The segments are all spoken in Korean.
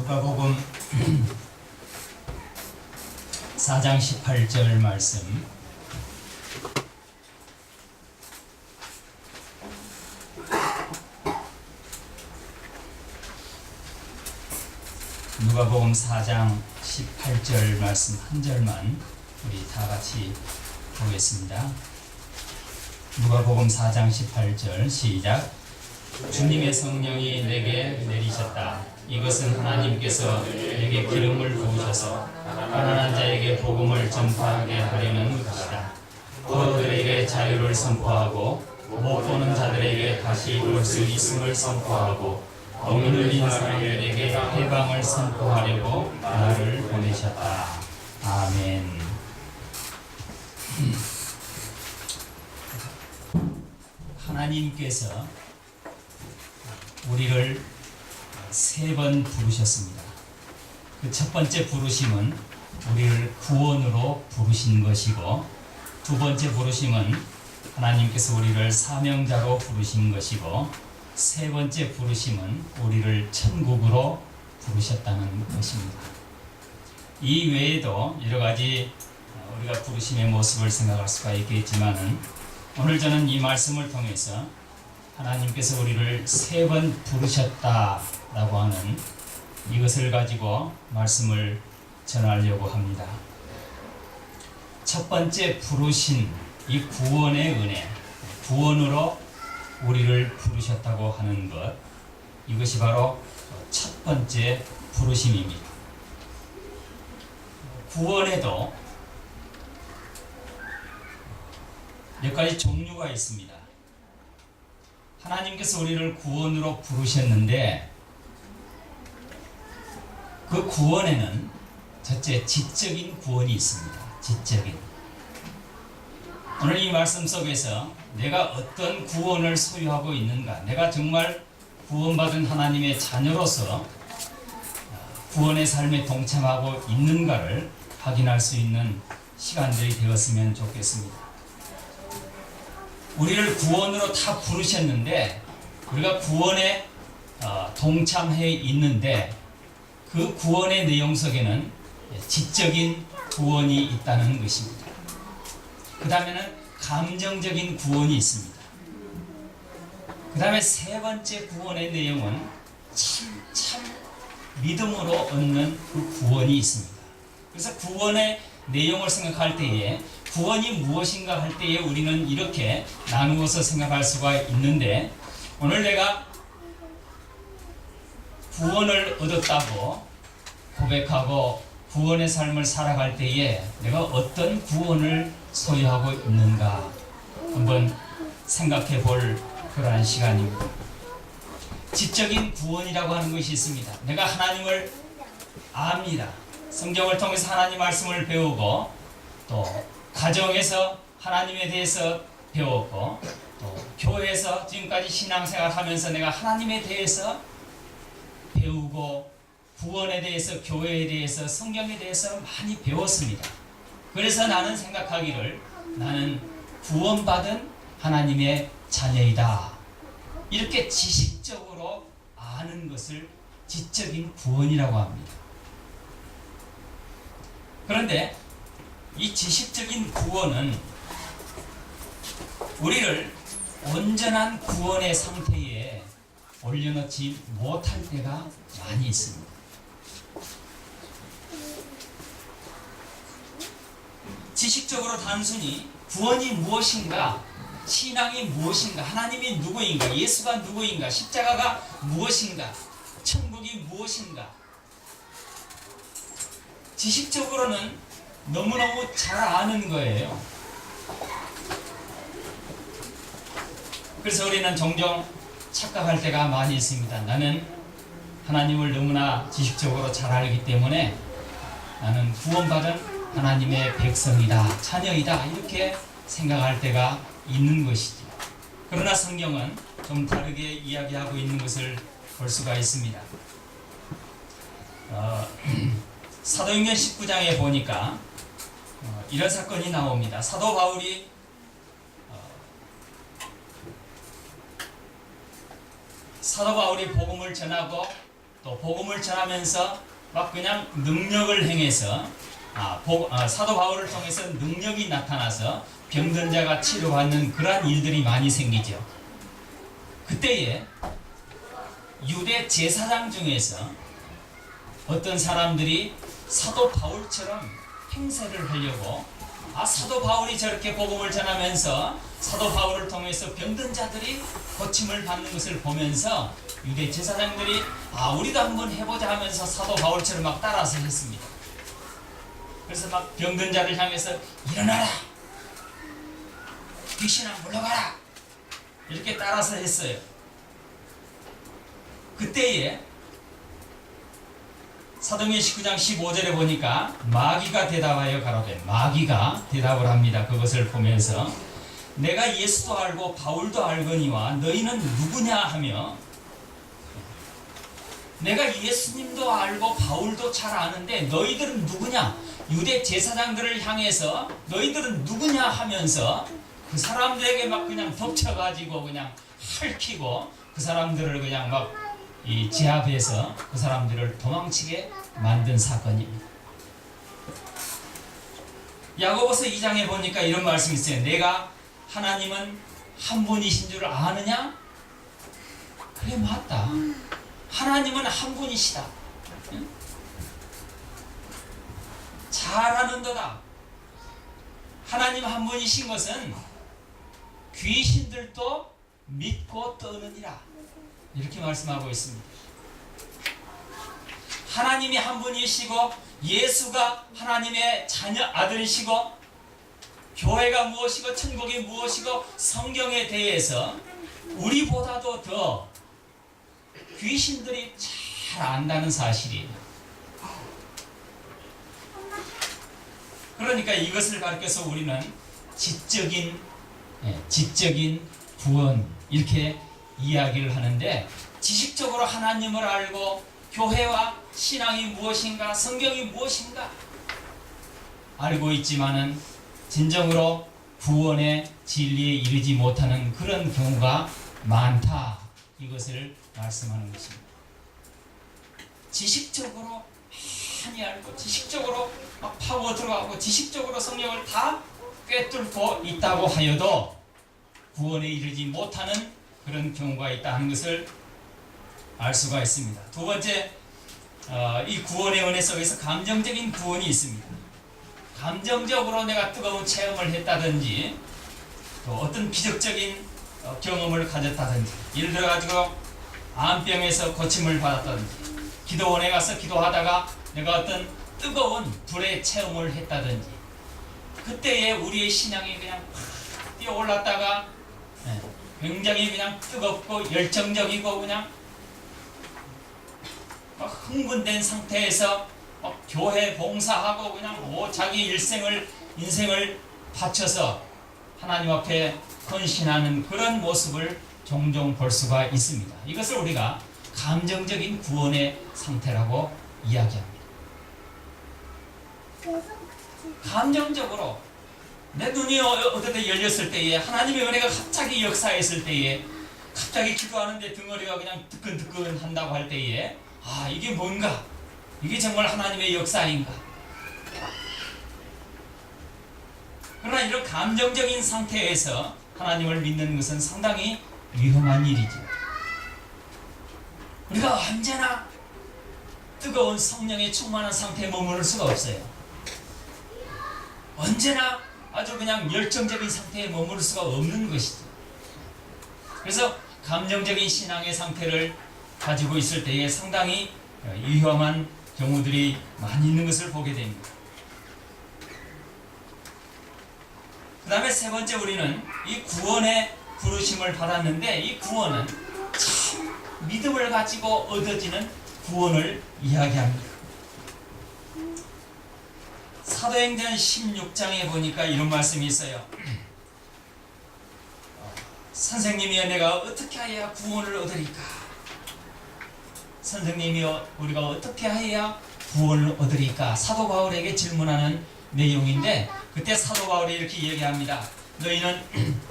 누가복음 4장 18절 말씀. 누가복음 4장 18절 말씀 한 절만 우리 다 같이 보겠습니다. 누가복음 4장 18절 시작. 주님의 성령이 내게 내리셨다. 이것은 하나님께서 내게 기름을 부으셔서 가난한 자에게 복음을 전파하게 하려는 것이다. 포로들에게 자유를 선포하고 못 보는 자들에게 다시 볼 수 있음을 선포하고 멍 눌린 사람들에게 해방을 선포하려고 나를 보내셨다. 아멘. 하나님께서 우리를 세 번 부르셨습니다. 그 첫 번째 부르심은 우리를 구원으로 부르신 것이고, 두 번째 부르심은 하나님께서 우리를 사명자로 부르신 것이고, 세 번째 부르심은 우리를 천국으로 부르셨다는 것입니다. 이 외에도 여러 가지 우리가 부르심의 모습을 생각할 수가 있겠지만은, 오늘 저는 이 말씀을 통해서 하나님께서 우리를 세 번 부르셨다라고 하는 이것을 가지고 말씀을 전하려고 합니다. 첫 번째 부르신 이 구원의 은혜, 구원으로 우리를 부르셨다고 하는 것, 이것이 바로 첫 번째 부르심입니다. 구원에도 몇 가지 종류가 있습니다. 하나님께서 우리를 구원으로 부르셨는데, 그 구원에는 첫째 지적인 구원이 있습니다. 지적인. 오늘 이 말씀 속에서 내가 어떤 구원을 소유하고 있는가, 내가 정말 구원받은 하나님의 자녀로서 구원의 삶에 동참하고 있는가를 확인할 수 있는 시간들이 되었으면 좋겠습니다. 우리를 구원으로 다 부르셨는데, 우리가 구원에 동참해 있는데, 그 구원의 내용 속에는 지적인 구원이 있다는 것입니다. 그 다음에는 감정적인 구원이 있습니다. 그 다음에 세 번째 구원의 내용은 참 믿음으로 얻는 그 구원이 있습니다. 그래서 구원의 내용을 생각할 때에 구원이 무엇인가 할 때에 우리는 이렇게 나누어서 생각할 수가 있는데, 오늘 내가 구원을 얻었다고 고백하고 구원의 삶을 살아갈 때에 내가 어떤 구원을 소유하고 있는가 한번 생각해 볼 그러한 시간입니다. 지적인 구원이라고 하는 것이 있습니다. 내가 하나님을 압니다. 성경을 통해서 하나님 말씀을 배우고, 또 가정에서 하나님에 대해서 배웠고, 또 교회에서 지금까지 신앙생활 하면서 내가 하나님에 대해서 배우고, 구원에 대해서, 교회에 대해서, 성경에 대해서 많이 배웠습니다. 그래서 나는 생각하기를 나는 구원받은 하나님의 자녀이다, 이렇게 지식적으로 아는 것을 지적인 구원이라고 합니다. 그런데 이 지식적인 구원은 우리를 온전한 구원의 상태에 올려놓지 못할 때가 많이 있습니다. 지식적으로 단순히 구원이 무엇인가, 신앙이 무엇인가, 하나님이 누구인가, 예수가 누구인가, 십자가가 무엇인가, 천국이 무엇인가, 지식적으로는 너무너무 잘 아는 거예요. 그래서 우리는 종종 착각할 때가 많이 있습니다. 나는 하나님을 너무나 지식적으로 잘 알기 때문에 나는 구원받은 하나님의 백성이다, 자녀이다, 이렇게 생각할 때가 있는 것이죠. 그러나 성경은 좀 다르게 이야기하고 있는 것을 볼 수가 있습니다. 사도행전 19장에 보니까 이런 사건이 나옵니다. 사도 바울이 복음을 전하고 또 복음을 전하면서 막 그냥 능력을 행해서 사도 바울을 통해서 능력이 나타나서 병든 자가 치료받는 그러한 일들이 많이 생기죠. 그때에 유대 제사장 중에서 어떤 사람들이 사도 바울처럼 행세를 하려고 사도 바울이 저렇게 복음을 전하면서 사도 바울을 통해서 병든 자들이 고침을 받는 것을 보면서 유대 제사장들이 우리도 한번 해보자 하면서 사도 바울처럼 막 따라서 했습니다. 그래서 막 병든 자를 향해서 일어나라, 귀신아 물러가라, 이렇게 따라서 했어요. 그때에 사도행전 19장 15절에 보니까 마귀가 대답하여 가로되, 마귀가 대답을 합니다. 그것을 보면서 내가 예수도 알고 바울도 알거니와 너희는 누구냐 하며, 내가 예수님도 알고 바울도 잘 아는데 너희들은 누구냐? 유대 제사장들을 향해서 너희들은 누구냐 하면서 그 사람들에게 막 그냥 덮쳐가지고 그냥 핥히고 그 사람들을 그냥 막 제압해서 그 사람들을 도망치게 만든 사건입니다. 야고보서 2장에 보니까 이런 말씀이 있어요. 내가 하나님은 한 분이신 줄 아느냐? 그래, 맞다. 하나님은 한 분이시다. 응? 잘하는도다. 하나님 한 분이신 것은 귀신들도 믿고 떠느니라, 이렇게 말씀하고 있습니다. 하나님이 한 분이시고 예수가 하나님의 자녀 아들이시고 교회가 무엇이고 천국이 무엇이고 성경에 대해서 우리보다도 더 귀신들이 잘 안다는 사실이에요. 그러니까 이것을 가르쳐서 우리는 지적인 구원, 이렇게 이야기를 하는데, 지식적으로 하나님을 알고 교회와 신앙이 무엇인가, 성경이 무엇인가 알고 있지만은 진정으로 구원의 진리에 이르지 못하는 그런 경우가 많다, 이것을 말씀하는 것입니다. 지식적으로 많이 알고 지식적으로 막 파고 들어가고 지식적으로 성경을 다 꿰뚫고 있다고 하여도 구원에 이르지 못하는 그런 경우가 있다는 것을 알 수가 있습니다. 두 번째, 이 구원의 은혜 속에서 감정적인 구원이 있습니다. 감정적으로 내가 뜨거운 체험을 했다든지 또 어떤 기적적인 경험을 가졌다든지, 예를 들어 가지고 암병에서 고침을 받았다든지, 기도원에 가서 기도하다가 내가 어떤 뜨거운 불의 체험을 했다든지, 그때에 우리의 신앙이 그냥 팍 뛰어올랐다가 굉장히 그냥 뜨겁고 열정적이고 그냥 막 흥분된 상태에서 막 교회 봉사하고 그냥 자기 인생을 바쳐서 하나님 앞에 헌신하는 그런 모습을 종종 볼 수가 있습니다. 이것을 우리가 감정적인 구원의 상태라고 이야기합니다. 감정적으로 내 눈이 어떻게 열렸을 때에, 하나님의 은혜가 갑자기 역사했을 때에, 갑자기 기도하는데 등어리가 그냥 뜨끈뜨끈 한다고 할 때에, 이게 뭔가, 이게 정말 하나님의 역사인가. 그러나 이런 감정적인 상태에서 하나님을 믿는 것은 상당히 위험한 일이죠. 우리가 언제나 뜨거운 성령에 충만한 상태에 머무를 수가 없어요. 언제나 아주 그냥 열정적인 상태에 머무를 수가 없는 것이죠. 그래서 감정적인 신앙의 상태를 가지고 있을 때에 상당히 위험한 경우들이 많이 있는 것을 보게 됩니다. 그 다음에 세 번째, 우리는 이 구원의 부르심을 받았는데, 이 구원은 참 믿음을 가지고 얻어지는 구원을 이야기합니다. 사도행전 16장에 보니까 이런 말씀이 있어요. 선생님이여, 내가 어떻게 해야 구원을 얻으리까? 선생님이여, 우리가 어떻게 해야 구원을 얻으리까? 사도 바울에게 질문하는 내용인데, 그때 사도 바울이 이렇게 얘기합니다. 너희는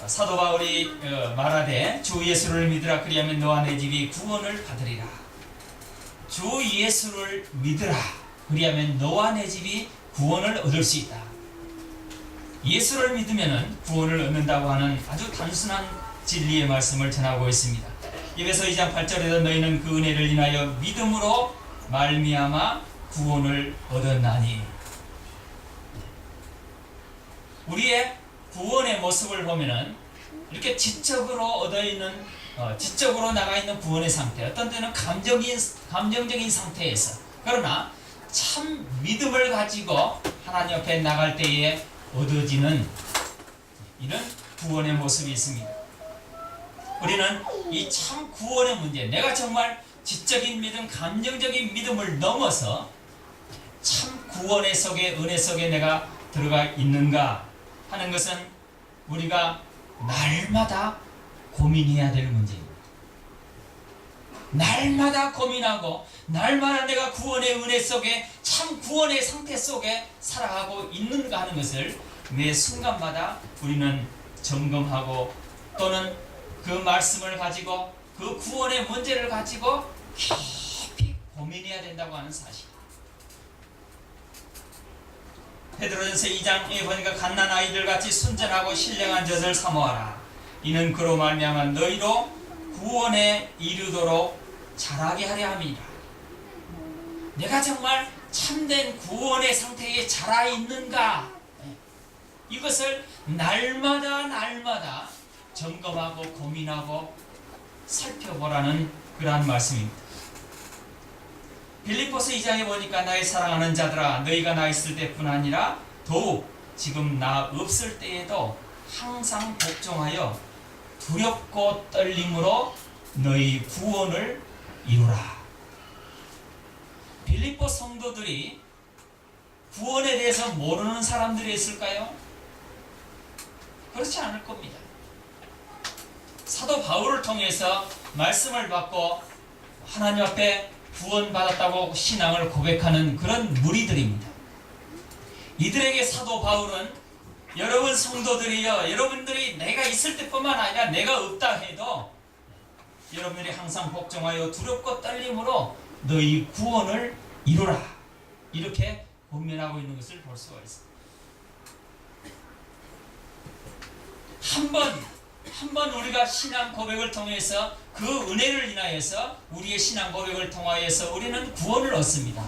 사도 바울이 말하되 주 예수를 믿으라, 그리하면 너와 내 집이 구원을 받으리라. 주 예수를 믿으라. 그리하면 너와 내 집이 구원을 얻을 수 있다. 예수를 믿으면 구원을 얻는다고 하는 아주 단순한 진리의 말씀을 전하고 있습니다. 에베소 2장 8절에도 너희는 그 은혜를 인하여 믿음으로 말미암아 구원을 얻었나니. 우리의 구원의 모습을 보면은 이렇게 지적으로 얻어있는 지적으로 나가 있는 구원의 상태, 어떤 때는 감정적인 상태에서, 그러나 참 믿음을 가지고 하나님 앞에 나갈 때에 얻어지는 이런 구원의 모습이 있습니다. 우리는 이 참 구원의 문제, 내가 정말 지적인 믿음, 감정적인 믿음을 넘어서 참 구원의 속에, 은혜 속에 내가 들어가 있는가 하는 것은 우리가 날마다 고민해야 될 문제입니다. 날마다 고민하고 날마다 내가 구원의 은혜 속에, 참 구원의 상태 속에 살아가고 있는가 하는 것을 매 순간마다 우리는 점검하고, 또는 그 말씀을 가지고 그 구원의 문제를 가지고 깊이 고민해야 된다고 하는 사실. 베드로전서 2장에 보니까 갓난 아이들 같이 순전하고 신령한 젖을 사모하라. 이는 그로 말미암아 너희로 구원에 이르도록 자라게 하려 함이라. 내가 정말 참된 구원의 상태에 자라 있는가, 이것을 날마다 점검하고 고민하고 살펴보라는 그러한 말씀입니다. 빌립보서 2장에 보니까 나의 사랑하는 자들아, 너희가 나 있을 때뿐 아니라 더욱 지금 나 없을 때에도 항상 복종하여 두렵고 떨림으로 너희 구원을 이루라. 빌립보 성도들이 구원에 대해서 모르는 사람들이 있을까요? 그렇지 않을 겁니다. 사도 바울을 통해서 말씀을 받고 하나님 앞에 구원받았다고 신앙을 고백하는 그런 무리들입니다. 이들에게 사도 바울은 여러분 성도들이여, 여러분들이 내가 있을 때뿐만 아니라 내가 없다 해도 여러분들이 항상 복종하여 두렵고 떨림으로 너희 구원을 이루라, 이렇게 권면하고 있는 것을 볼 수가 있습니다. 한 번 우리가 신앙 고백을 통해서 그 은혜를 인하여서 우리의 신앙 고백을 통하여서 우리는 구원을 얻습니다.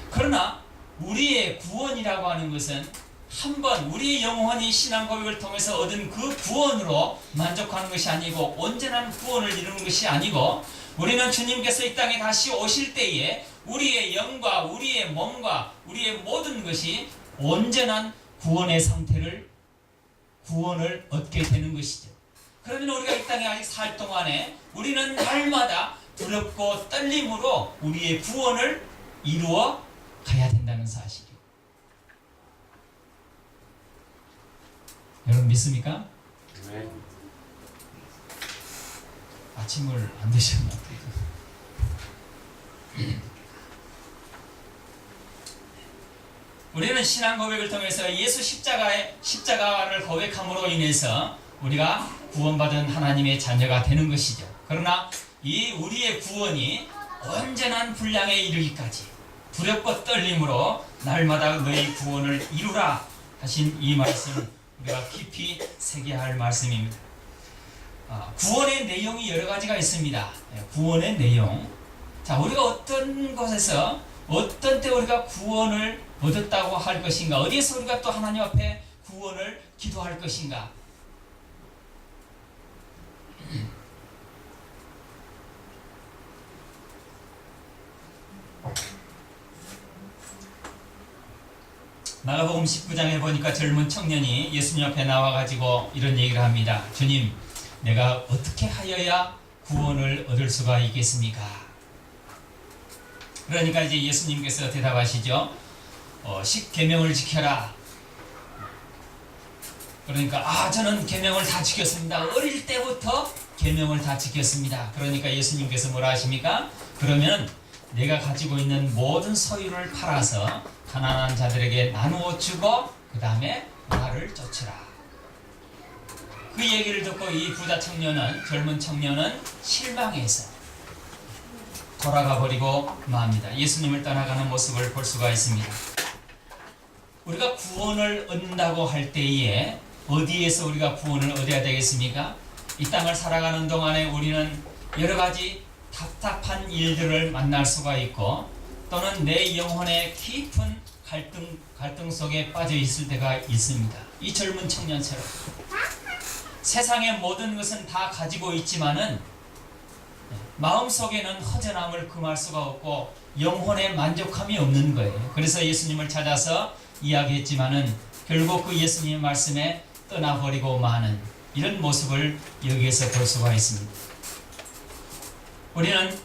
그러나 우리의 구원이라고 하는 것은 한 번 우리의 영혼이 신앙 고백을 통해서 얻은 그 구원으로 만족하는 것이 아니고, 온전한 구원을 이루는 것이 아니고, 우리는 주님께서 이 땅에 다시 오실 때에 우리의 영과 우리의 몸과 우리의 모든 것이 온전한 구원의 상태를, 구원을 얻게 되는 것이죠. 그러면 우리가 이 땅에 아직 살 동안에 우리는 날마다 두렵고 떨림으로 우리의 구원을 이루어 가야 된다는 사실이요. 여러분 믿습니까? 네. 아침을 안 드셨나? 우리는 신앙 고백을 통해서 예수 십자가를 고백함으로 인해서 우리가 구원받은 하나님의 자녀가 되는 것이죠. 그러나 이 우리의 구원이 온전한 분량에 이르기까지 두렵고 떨림으로 날마다 너희 구원을 이루라 하신 이 말씀, 우리가 깊이 새겨야 할 말씀입니다. 구원의 내용이 여러 가지가 있습니다. 구원의 내용. 자, 우리가 어떤 곳에서 어떤 때 우리가 구원을 얻었다고 할 것인가, 어디에서 우리가 또 하나님 앞에 구원을 기도할 것인가. 마가복음 19장에 보니까 젊은 청년이 예수님 앞에 나와가지고 이런 얘기를 합니다. 주님, 내가 어떻게 하여야 구원을 얻을 수가 있겠습니까? 그러니까 이제 예수님께서 대답하시죠. 10계명을 지켜라. 그러니까 저는 계명을 다 지켰습니다. 어릴 때부터 계명을 다 지켰습니다. 그러니까 예수님께서 뭐라 하십니까? 그러면 내가 가지고 있는 모든 소유를 팔아서 가난한 자들에게 나누어 주고 그 다음에 나를 쫓으라. 그 얘기를 듣고 이 부자 청년은, 젊은 청년은 실망해서 돌아가 버리고 맙니다. 예수님을 떠나가는 모습을 볼 수가 있습니다. 우리가 구원을 얻는다고 할 때에 어디에서 우리가 구원을 얻어야 되겠습니까? 이 땅을 살아가는 동안에 우리는 여러 가지 답답한 일들을 만날 수가 있고, 또는 내 영혼의 깊은 갈등 속에 빠져 있을 때가 있습니다. 이 젊은 청년처럼 세상의 모든 것은 다 가지고 있지만은 마음속에는 허전함을 금할 수가 없고 영혼의 만족함이 없는 거예요. 그래서 예수님을 찾아서 이야기했지만은 결국 그 예수님의 말씀에 떠나버리고 마는 이런 모습을 여기에서 볼 수가 있습니다. 우리는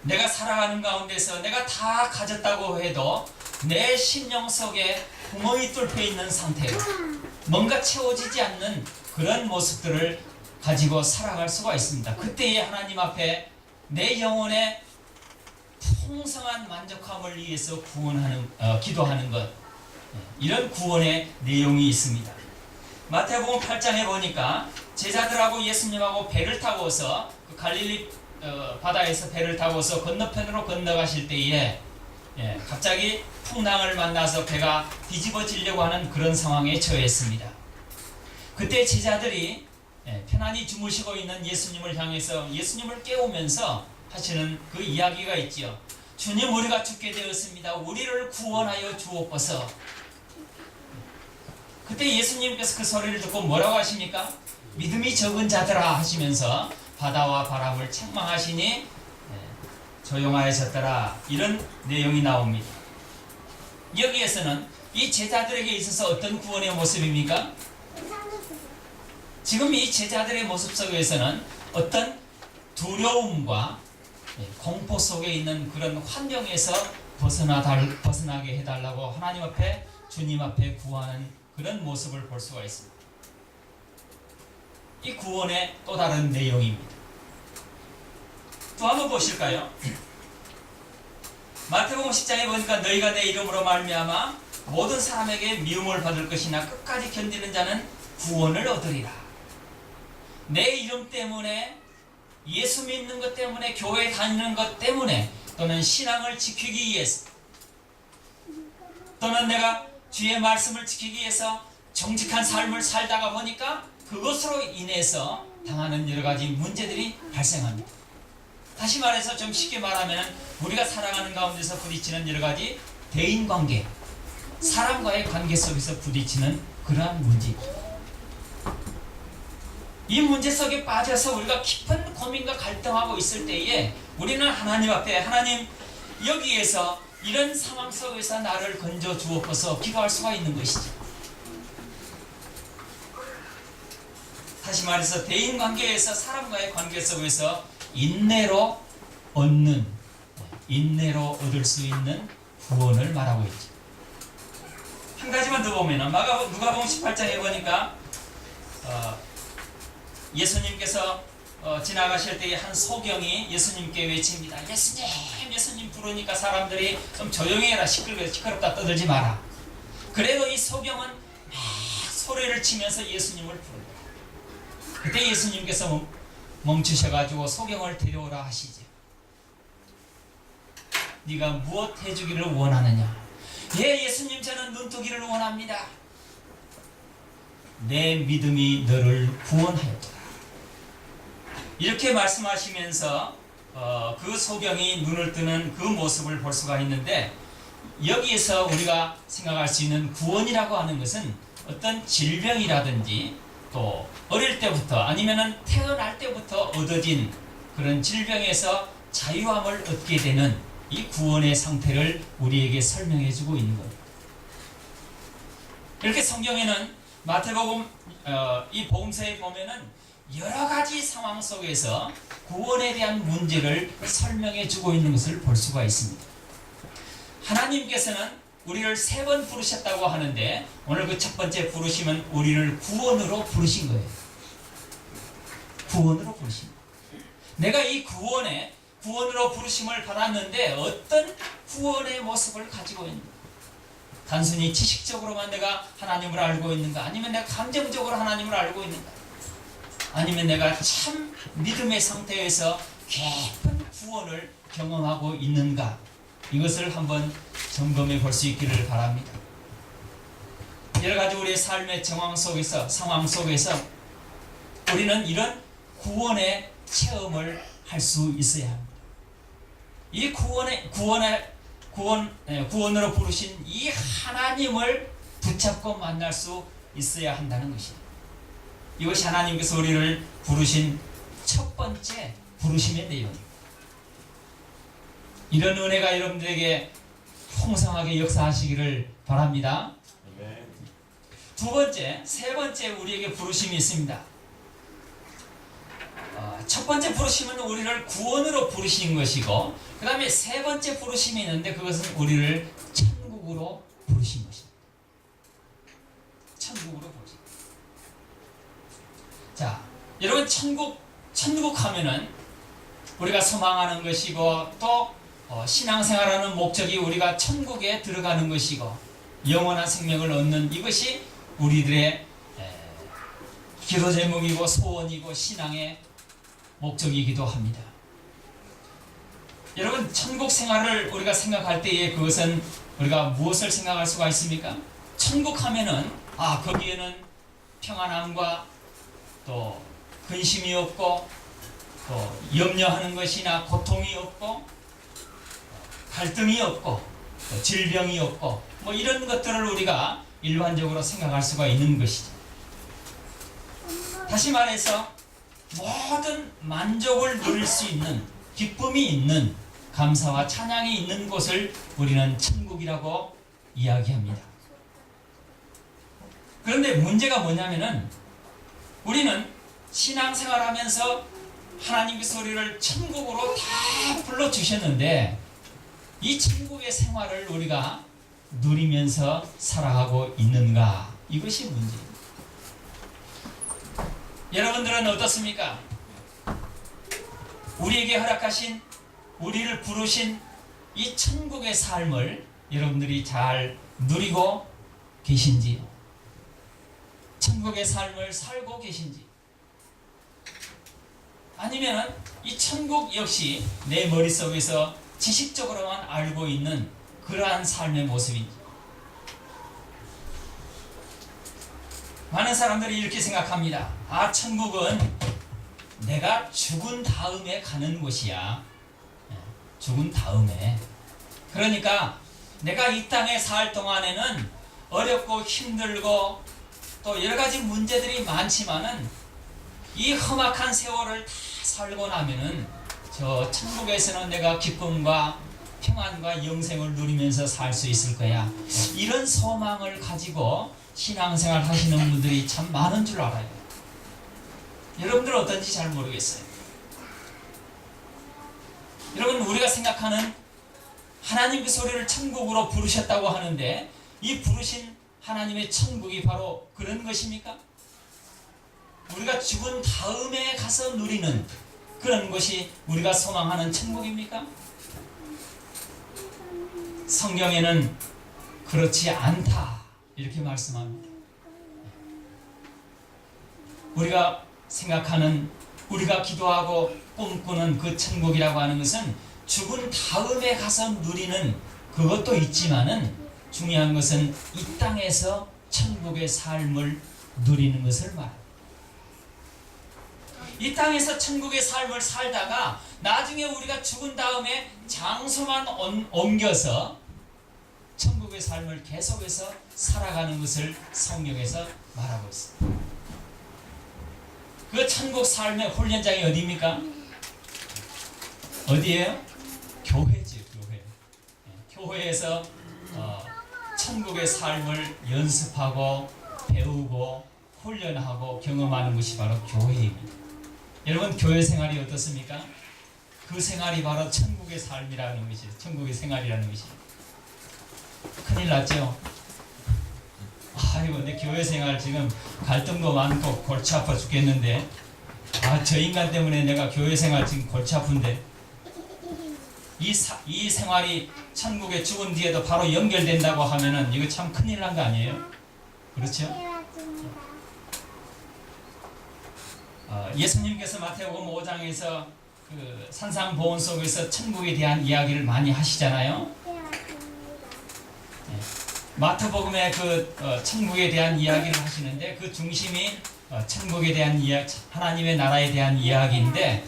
내가 살아가는 가운데서 내가 다 가졌다고 해도 내 심령 속에 구멍이 뚫혀 있는 상태로 뭔가 채워지지 않는 그런 모습들을 가지고 살아갈 수가 있습니다. 그때에 하나님 앞에 내 영혼의 풍성한 만족함을 위해서 기도하는 것, 이런 구원의 내용이 있습니다. 마태복음 8장에 보니까 제자들하고 예수님하고 배를 타고서 그 갈릴리 바다에서 배를 타고서 건너편으로 건너가실 때에 갑자기 풍랑을 만나서 배가 뒤집어지려고 하는 그런 상황에 처했습니다. 그때 제자들이 편안히 주무시고 있는 예수님을 향해서 예수님을 깨우면서 하시는 그 이야기가 있지요. 주님, 우리가 죽게 되었습니다. 우리를 구원하여 주옵소서. 그때 예수님께서 그 소리를 듣고 뭐라고 하십니까? 믿음이 적은 자들아 하시면서 바다와 바람을 책망하시니 조용하여졌더라, 이런 내용이 나옵니다. 여기에서는 이 제자들에게 있어서 어떤 구원의 모습입니까? 지금 이 제자들의 모습 속에서는 어떤 두려움과 공포 속에 있는 그런 환경에서 벗어나게 해달라고 하나님 앞에, 주님 앞에 구하는 그런 모습을 볼 수가 있습니다. 이 구원의 또 다른 내용입니다. 또 한번 보실까요? 마태복음 10장에 보니까 너희가 내 이름으로 말미암아 모든 사람에게 미움을 받을 것이나 끝까지 견디는 자는 구원을 얻으리라. 내 이름 때문에, 예수 믿는 것 때문에, 교회 다니는 것 때문에, 또는 신앙을 지키기 위해서, 또는 내가 주의 말씀을 지키기 위해서 정직한 삶을 살다가 보니까 그것으로 인해서 당하는 여러 가지 문제들이 발생합니다. 다시 말해서 좀 쉽게 말하면 우리가 살아가는 가운데서 부딪히는 여러 가지 대인관계, 사람과의 관계 속에서 부딪히는 그러한 문제, 이 문제 속에 빠져서 우리가 깊은 고민과 갈등하고 있을 때에 우리는 하나님 앞에, 하나님, 여기에서 이런 상황 속에서 나를 건져 주옵소서 기도할 수가 있는 것이죠. 다시 말해서 대인관계에서, 사람과의 관계 속에서 인내로 얻을 수 있는 구원을 말하고 있죠. 한 가지만 더 보면은 누가복음 18장에 보니까 예수님께서 지나가실 때에 한 소경이 예수님께 외칩니다. 예수님, 예수님 부르니까 사람들이 좀 조용히 해라, 시끄럽다 떠들지 마라. 그래도 이 소경은 막 소리를 치면서 예수님을 부릅니다. 그때 예수님께서 멈추셔가지고 소경을 데려오라 하시죠. 네가 무엇 해주기를 원하느냐? 예, 예수님, 저는 눈뜨기를 원합니다. 내 믿음이 너를 구원하였다. 이렇게 말씀하시면서 그 소경이 눈을 뜨는 그 모습을 볼 수가 있는데, 여기에서 우리가 생각할 수 있는 구원이라고 하는 것은 어떤 질병이라든지 또 어릴 때부터 아니면은 태어날 때부터 얻어진 그런 질병에서 자유함을 얻게 되는 이 구원의 상태를 우리에게 설명해 주고 있는 겁니다. 이렇게 성경에는 마태복음 이 복음서에 보면은 여러 가지 상황 속에서 구원에 대한 문제를 설명해 주고 있는 것을 볼 수가 있습니다. 하나님께서는 우리를 3번 부르셨다고 하는데, 오늘 그 첫 번째 부르심은 우리를 구원으로 부르신 거예요. 구원으로 부르신 거예요. 내가 이 구원으로 부르심을 받았는데 어떤 구원의 모습을 가지고 있는가? 단순히 지식적으로만 내가 하나님을 알고 있는가? 아니면 내가 감정적으로 하나님을 알고 있는가? 아니면 내가 참 믿음의 상태에서 깊은 구원을 경험하고 있는가, 이것을 한번 점검해 볼 수 있기를 바랍니다. 여러 가지 우리의 삶의 상황 속에서 우리는 이런 구원의 체험을 할 수 있어야 합니다. 이 구원으로 부르신 이 하나님을 붙잡고 만날 수 있어야 한다는 것입니다. 이것이 하나님께서 우리를 부르신 첫 번째 부르심의 내용입니다. 이런 은혜가 여러분들에게 풍성하게 역사하시기를 바랍니다. 세 번째 우리에게 부르심이 있습니다. 첫 번째 부르심은 우리를 구원으로 부르신 것이고, 그 다음에 세 번째 부르심이 있는데 그것은 우리를 천국으로 부르신 것입니다. 천국으로 부르신 것입니다. 자, 여러분, 천국 하면은 우리가 소망하는 것이고, 또 신앙생활하는 목적이 우리가 천국에 들어가는 것이고 영원한 생명을 얻는, 이것이 우리들의 기도 제목이고 소원이고 신앙의 목적이기도 합니다. 여러분, 천국 생활을 우리가 생각할 때에 그것은 우리가 무엇을 생각할 수가 있습니까? 천국 하면은 거기에는 평안함과 또 근심이 없고, 또 염려하는 것이나 고통이 없고, 갈등이 없고, 또 질병이 없고, 뭐 이런 것들을 우리가 일반적으로 생각할 수가 있는 것이죠. 다시 말해서 모든 만족을 누릴 수 있는, 기쁨이 있는, 감사와 찬양이 있는 곳을 우리는 천국이라고 이야기합니다. 그런데 문제가 뭐냐면은, 우리는 신앙생활하면서 하나님께서 우리를 천국으로 다 불러주셨는데 이 천국의 생활을 우리가 누리면서 살아가고 있는가, 이것이 문제입니다. 여러분들은 어떻습니까? 우리에게 허락하신, 우리를 부르신 이 천국의 삶을 여러분들이 잘 누리고 계신지요? 천국의 삶을 살고 계신지? 아니면 이 천국 역시 내 머릿속에서 지식적으로만 알고 있는 그러한 삶의 모습인지? 많은 사람들이 이렇게 생각합니다. 천국은 내가 죽은 다음에 가는 곳이야. 죽은 다음에. 그러니까 내가 이 땅에 살 동안에는 어렵고 힘들고 또 여러 가지 문제들이 많지만은 이 험악한 세월을 다 살고 나면은 저 천국에서는 내가 기쁨과 평안과 영생을 누리면서 살 수 있을 거야. 이런 소망을 가지고 신앙생활 하시는 분들이 참 많은 줄 알아요. 여러분들 어떤지 잘 모르겠어요. 여러분, 우리가 생각하는 하나님께서 우리를 천국으로 부르셨다고 하는데 이 부르신 하나님의 천국이 바로 그런 것입니까? 우리가 죽은 다음에 가서 누리는 그런 것이 우리가 소망하는 천국입니까? 성경에는 그렇지 않다, 이렇게 말씀합니다. 우리가 생각하는, 우리가 기도하고 꿈꾸는 그 천국이라고 하는 것은 죽은 다음에 가서 누리는 그것도 있지만은 중요한 것은 이 땅에서 천국의 삶을 누리는 것을 말합니다. 이 땅에서 천국의 삶을 살다가 나중에 우리가 죽은 다음에 장소만 옮겨서 천국의 삶을 계속해서 살아가는 것을 성경에서 말하고 있습니다. 그 천국 삶의 훈련장이 어디입니까? 어디예요? 교회죠, 교회. 교회에서 천국의 삶을 연습하고 배우고 훈련하고 경험하는 것이 바로 교회입니다. 여러분, 교회 생활이 어떻습니까? 그 생활이 바로 천국의 삶이라는 것이에요. 천국의 생활이라는 것이에요. 큰일 났죠? 아이고, 내 교회 생활 지금 갈등도 많고 골치 아파 죽겠는데, 저 인간 때문에 내가 교회 생활 지금 골치 아픈데, 이 생활이 천국에 죽은 뒤에도 바로 연결된다고 하면은 이거 참 큰일 난 거 아니에요? 그렇죠? 예수님께서 마태복음 5장에서 그 산상보훈 속에서 천국에 대한 이야기를 많이 하시잖아요. 마태복음에 그 천국에 대한 이야기를 하시는데 그 중심이 천국에 대한 이야기, 하나님의 나라에 대한 이야기인데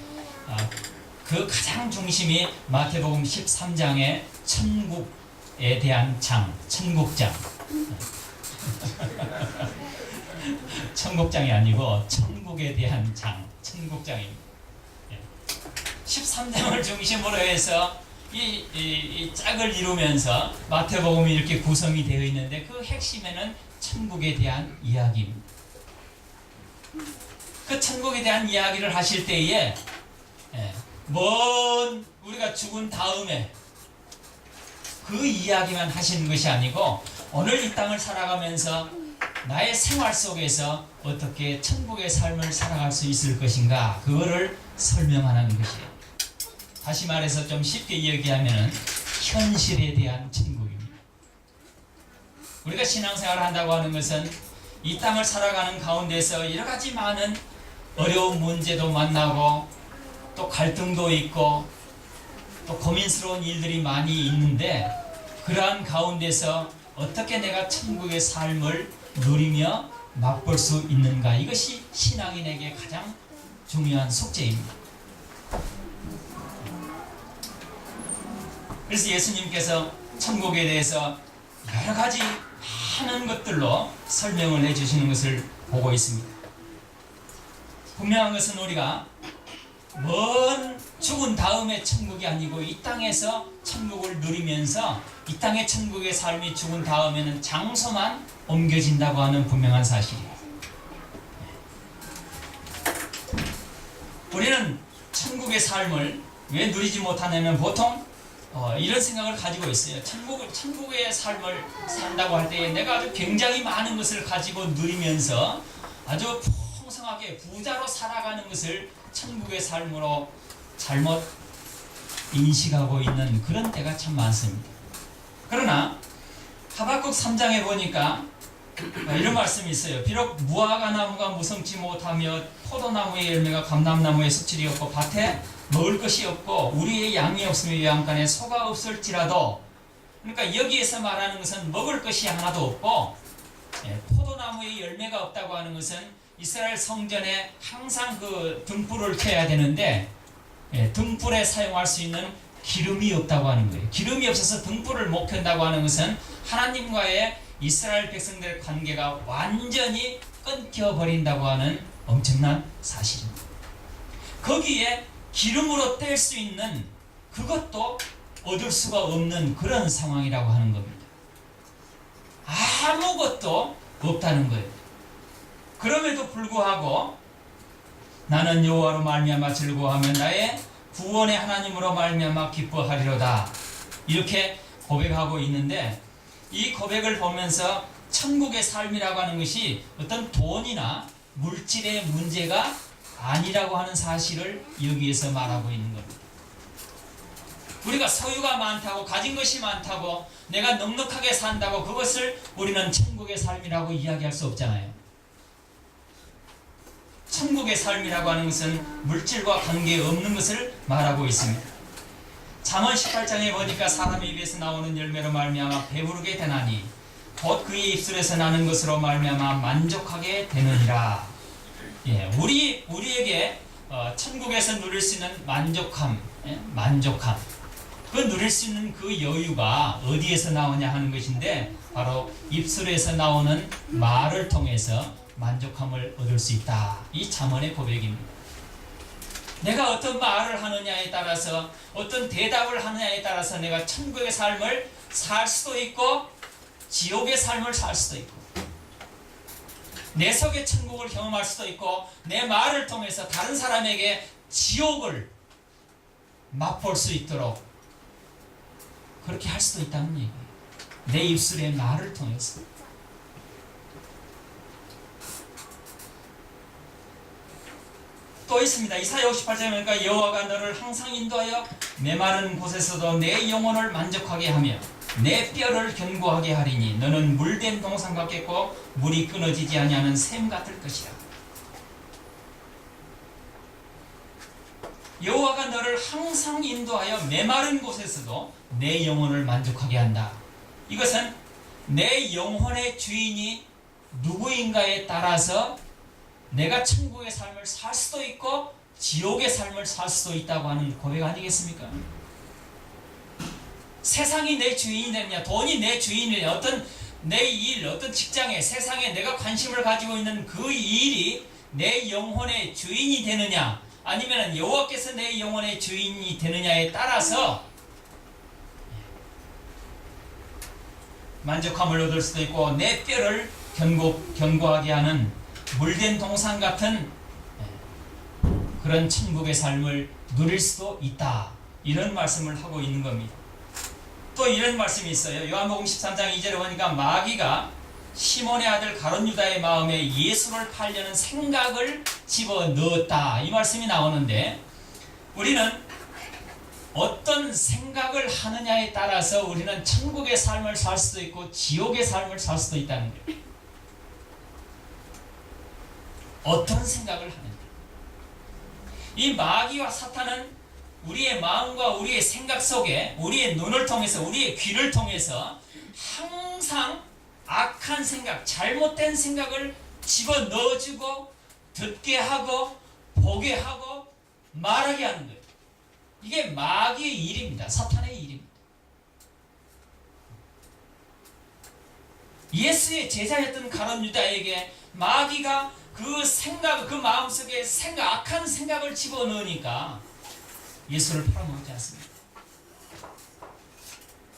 그 가장 중심이 마태복음 13장의 천국에 대한 장, 천국장. 천국장이 아니고 천국에 대한 장, 천국장입니다. 13장을 중심으로 해서 이 짝을 이루면서 마태복음이 이렇게 구성이 되어 있는데 그 핵심에는 천국에 대한 이야기입니다. 그 천국에 대한 이야기를 하실 때에 먼 우리가 죽은 다음에 그 이야기만 하시는 것이 아니고 오늘 이 땅을 살아가면서 나의 생활 속에서 어떻게 천국의 삶을 살아갈 수 있을 것인가 그거를 설명하는 것이에요. 다시 말해서 좀 쉽게 얘기하면 현실에 대한 천국입니다. 우리가 신앙생활을 한다고 하는 것은 이 땅을 살아가는 가운데서 여러 가지 많은 어려운 문제도 만나고 또 갈등도 있고 또 고민스러운 일들이 많이 있는데 그러한 가운데서 어떻게 내가 천국의 삶을 누리며 맛볼 수 있는가 이것이 신앙인에게 가장 중요한 숙제입니다. 그래서 예수님께서 천국에 대해서 여러 가지 많은 것들로 설명을 해주시는 것을 보고 있습니다. 분명한 것은 우리가 먼 죽은 다음에 천국이 아니고 이 땅에서 천국을 누리면서 이 땅의 천국의 삶이 죽은 다음에는 장소만 옮겨진다고 하는 분명한 사실이에요. 우리는 천국의 삶을 왜 누리지 못하냐면 보통 이런 생각을 가지고 있어요. 천국의 삶을 산다고 할 때 내가 아주 굉장히 많은 것을 가지고 누리면서 아주 풍성하게 부자로 살아가는 것을 천국의 삶으로 잘못 인식하고 있는 그런 때가 참 많습니다. 그러나 하박국 3장에 보니까 이런 말씀이 있어요. 비록 무화과 나무가 무성치 못하며 포도나무의 열매가 감람나무의 습질이 없고 밭에 먹을 것이 없고 우리의 양이 없으며 외양간에 소가 없을지라도, 그러니까 여기에서 말하는 것은 먹을 것이 하나도 없고 포도나무의 열매가 없다고 하는 것은 이스라엘 성전에 항상 그 등불을 켜야 되는데 등불에 사용할 수 있는 기름이 없다고 하는 거예요. 기름이 없어서 등불을 못 켠다고 하는 것은 하나님과의 이스라엘 백성들의 관계가 완전히 끊겨버린다고 하는 엄청난 사실입니다. 거기에 기름으로 뗄 수 있는 그것도 얻을 수가 없는 그런 상황이라고 하는 겁니다. 아무것도 없다는 거예요. 그럼에도 불구하고 나는 여호와로 말미암아 즐거워하며 나의 구원의 하나님으로 말미암아 기뻐하리로다, 이렇게 고백하고 있는데, 이 고백을 보면서 천국의 삶이라고 하는 것이 어떤 돈이나 물질의 문제가 아니라고 하는 사실을 여기에서 말하고 있는 겁니다. 우리가 소유가 많다고, 가진 것이 많다고, 내가 넉넉하게 산다고 그것을 우리는 천국의 삶이라고 이야기할 수 없잖아요. 천국의 삶이라고 하는 것은 물질과 관계없는 것을 말하고 있습니다. 잠언 18장에 보니까 사람의 입에서 나오는 열매로 말미암아 배부르게 되나니 곧 그의 입술에서 나는 것으로 말미암아 만족하게 되느니라. 우리에게 천국에서 누릴 수 있는 만족함, 그 누릴 수 있는 그 여유가 어디에서 나오냐 하는 것인데, 바로 입술에서 나오는 말을 통해서 만족함을 얻을 수 있다. 이 잠언의 고백입니다. 내가 어떤 말을 하느냐에 따라서, 어떤 대답을 하느냐에 따라서 내가 천국의 삶을 살 수도 있고 지옥의 삶을 살 수도 있고, 내 속의 천국을 경험할 수도 있고, 내 말을 통해서 다른 사람에게 지옥을 맛볼 수 있도록 그렇게 할 수도 있다는 얘기예요. 내 입술의 말을 통해서. 또 있습니다. 이사야 58장에 보니까 여호와가 너를 항상 인도하여 메마른 곳에서도 내 영혼을 만족하게 하며 내 뼈를 견고하게 하리니 너는 물된 동산 같겠고 물이 끊어지지 아니하는 샘 같을 것이라. 여호와가 너를 항상 인도하여 메마른 곳에서도 내 영혼을 만족하게 한다. 이것은 내 영혼의 주인이 누구인가에 따라서 내가 천국의 삶을 살 수도 있고 지옥의 삶을 살 수도 있다고 하는 고백 아니겠습니까? 세상이 내 주인이 되느냐, 돈이 내 주인이 되느냐, 어떤 내 일, 어떤 직장에, 세상에 내가 관심을 가지고 있는 그 일이 내 영혼의 주인이 되느냐, 아니면 여호와께서 내 영혼의 주인이 되느냐에 따라서 만족함을 얻을 수도 있고 내 뼈를 견고하게 하는 물된 동산 같은 그런 천국의 삶을 누릴 수도 있다. 이런 말씀을 하고 있는 겁니다. 또 이런 말씀이 있어요. 요한복음 13장 2절에 보니까 마귀가 시몬의 아들 가룟 유다의 마음에 예수를 팔려는 생각을 집어넣었다. 이 말씀이 나오는데 우리는 어떤 생각을 하느냐에 따라서 우리는 천국의 삶을 살 수도 있고 지옥의 삶을 살 수도 있다는 거예요. 어떤 생각을 하느냐. 이 마귀와 사탄은 우리의 마음과 우리의 생각 속에 우리의 눈을 통해서 우리의 귀를 통해서 항상 악한 생각, 잘못된 생각을 집어넣어주고 듣게 하고 보게 하고 말하게 하는 거예요. 이게 마귀의 일입니다. 사탄의 일입니다. 예수의 제자였던 가룟 유다에게 마귀가 그 생각, 그 마음속에 악한 생각을 집어넣으니까 예수를 팔아먹지 않습니다.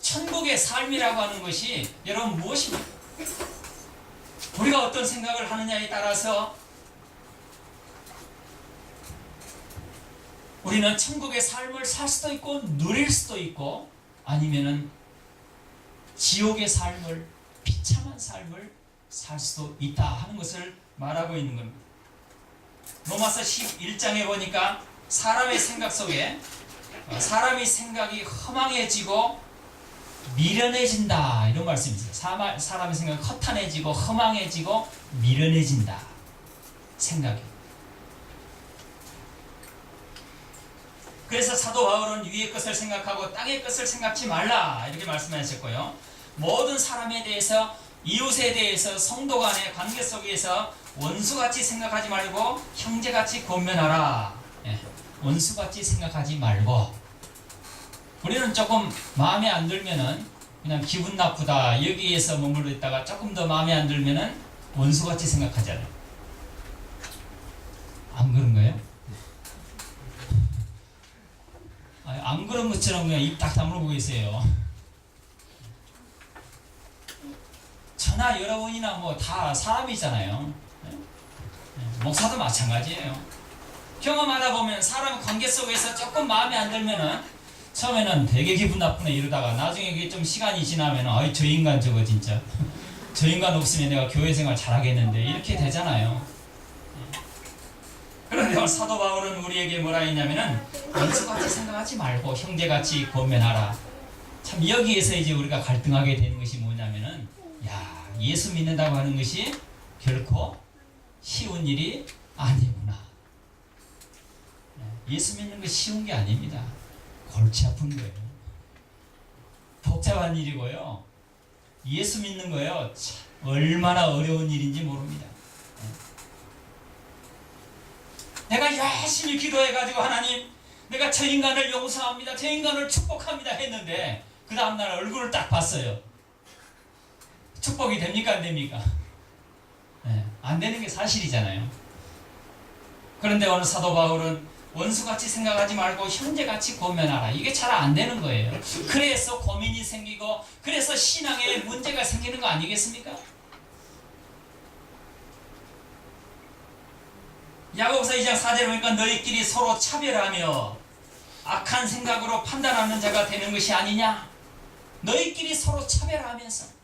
천국의 삶이라고 하는 것이 여러분 무엇입니까? 우리가 어떤 생각을 하느냐에 따라서 우리는 천국의 삶을 살 수도 있고 누릴 수도 있고 아니면은 지옥의 삶을, 비참한 삶을 살 수도 있다 하는 것을 말하고 있는 겁니다. 로마서 11장에 보니까 사람의 생각 속에 사람의 생각이 허망해지고 미련해진다 이런 말씀이 있어요. 사람의 생각이 허탄해지고 허망해지고 미련해진다. 생각이. 그래서 사도 바울은 위의 것을 생각하고 땅의 것을 생각지 말라 이렇게 말씀하셨고요. 모든 사람에 대해서, 이웃에 대해서, 성도 간의 관계 속에서 원수같이 생각하지 말고 형제같이 권면하라. 원수같이 생각하지 말고, 우리는 조금 마음에 안 들면은 그냥 기분 나쁘다 여기에서 머물러 있다가 조금 더 마음에 안 들면은 원수같이 생각하잖아요. 안 그런가요? 안 그런 것처럼 그냥 입 딱 다물고 계세요. 저나 여러분이나 뭐 다 사람이잖아요. 목사도 마찬가지예요. 경험하다 보면 사람 관계 속에서 조금 마음에 안 들면은 처음에는 되게 기분 나쁘네 이러다가 나중에 그게 좀 시간이 지나면 아이 저 인간 저거 진짜 저 인간 없으면 내가 교회 생활 잘하겠는데 이렇게 되잖아요. 그런데 사도 바울은 우리에게 뭐라 했냐면은 원수같이 생각하지 말고 형제같이 권면하라. 참 여기에서 이제 우리가 갈등하게 되는 것이 뭐냐면은 예수 믿는다고 하는 것이 결코 쉬운 일이 아니구나. 예수 믿는 것이 쉬운 게 아닙니다. 골치 아픈 거예요. 복잡한 일이고요. 예수 믿는 거요. 참 얼마나 어려운 일인지 모릅니다. 내가 열심히 기도해가지고 하나님 내가 저 인간을 용서합니다. 저 인간을 축복합니다 했는데 그 다음날 얼굴을 딱 봤어요. 축복이 됩니까 안 됩니까? 안 되는 게 사실이잖아요. 그런데 오늘 사도 바울은 원수같이 생각하지 말고 형제같이 권면하라. 이게 잘 안 되는 거예요. 그래서 고민이 생기고 그래서 신앙에 문제가 생기는 거 아니겠습니까? 야고보서 2장 4절에 보니까 너희끼리 서로 차별하며 악한 생각으로 판단하는 자가 되는 것이 아니냐. 너희끼리 서로 차별하면서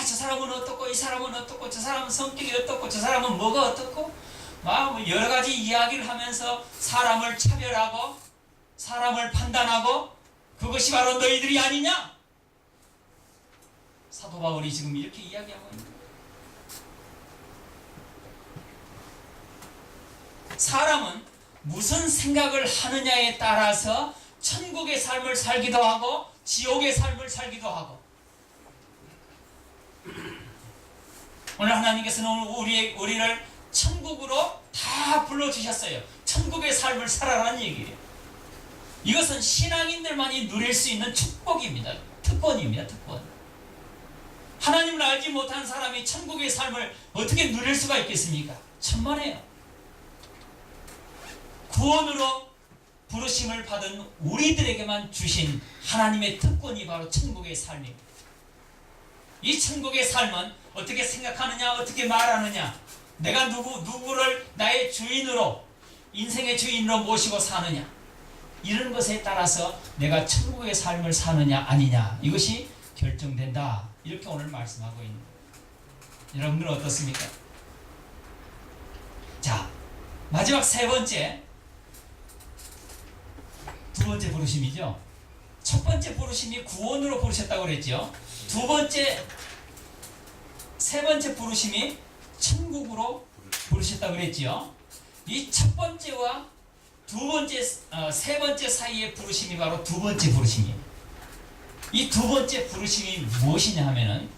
저 사람은 어떻고 이 사람은 어떻고 저 사람은 성격이 어떻고 저 사람은 뭐가 어떻고 막 여러 가지 이야기를 하면서 사람을 차별하고 사람을 판단하고 그것이 바로 너희들이 아니냐. 사도 바울이 지금 이렇게 이야기하고 있는 거예요. 사람은 무슨 생각을 하느냐에 따라서 천국의 삶을 살기도 하고 지옥의 삶을 살기도 하고, 오늘 하나님께서는 우리를 천국으로 다 불러주셨어요. 천국의 삶을 살아라는 얘기예요. 이것은 신앙인들만이 누릴 수 있는 축복입니다. 특권입니다. 특권. 하나님을 알지 못한 사람이 천국의 삶을 어떻게 누릴 수가 있겠습니까? 천만에요. 구원으로 부르심을 받은 우리들에게만 주신 하나님의 특권이 바로 천국의 삶입니다. 이 천국의 삶은 어떻게 생각하느냐, 어떻게 말하느냐, 내가 누구를 나의 주인으로, 인생의 주인으로 모시고 사느냐, 이런 것에 따라서 내가 천국의 삶을 사느냐 아니냐, 이것이 결정된다. 이렇게 오늘 말씀하고 있는 거예요. 여러분들은 어떻습니까? 자, 마지막 두 번째 부르심이죠. 첫 번째 부르심이 구원으로 부르셨다고 그랬죠. 세 번째 부르심이 천국으로 부르셨다고 그랬죠. 이 첫 번째와 세 번째 사이의 부르심이 바로 두 번째 부르심이에요. 이 두 번째 부르심이 무엇이냐 하면은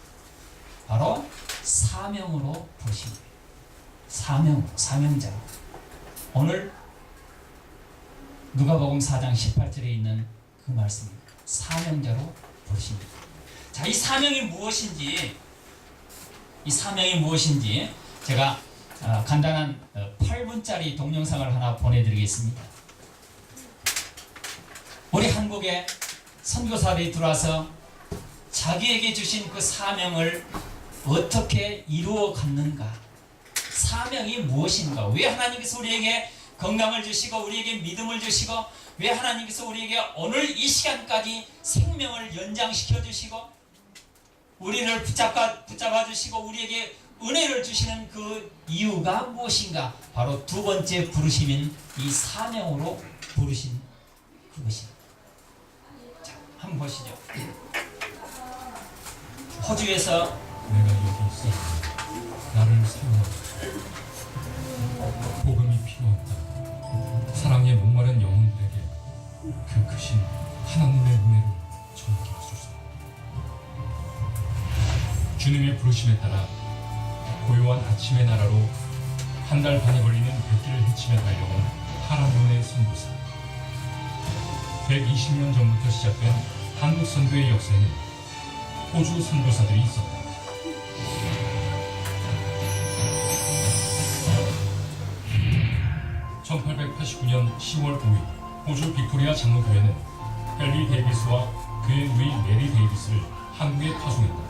바로 사명으로 부르신 거예요. 사명자로. 오늘 누가복음 4장 18절에 있는 그 말씀입니다. 사명자로 부르십니다. 자, 이 사명이 무엇인지 제가 간단한 8분짜리 동영상을 하나 보내드리겠습니다. 우리 한국에 선교사들이 들어와서 자기에게 주신 그 사명을 어떻게 이루어 갔는가, 사명이 무엇인가, 왜 하나님께서 우리에게 건강을 주시고 우리에게 믿음을 주시고, 왜 하나님께서 우리에게 오늘 이 시간까지 생명을 연장시켜 주시고 우리를 붙잡아 주시고 우리에게 은혜를 주시는 그 이유가 무엇인가, 바로 두 번째 부르심인 이 사명으로 부르신 그것입니다. 자, 한번 보시죠. 호주에서 내가 여기 있어 나를 사용하라. 복음이 필요하다. 사랑에 목마른 영혼들에게 그 크신 하나님의 은혜를 전하게 하소서. 주님의 부르심에 따라 고요한 아침의 나라로 한 달 반이 걸리는 백기를 헤치며 달려온 하라몬의 선교사. 120년 전부터 시작된 한국 선교의 역사에는 호주 선교사들이 있었다. (1889년 10월 5일) 호주 빅토리아 장로교회는 헨리 데이비스와 그의 누이 메리 데이비스를 한국에 파송했다.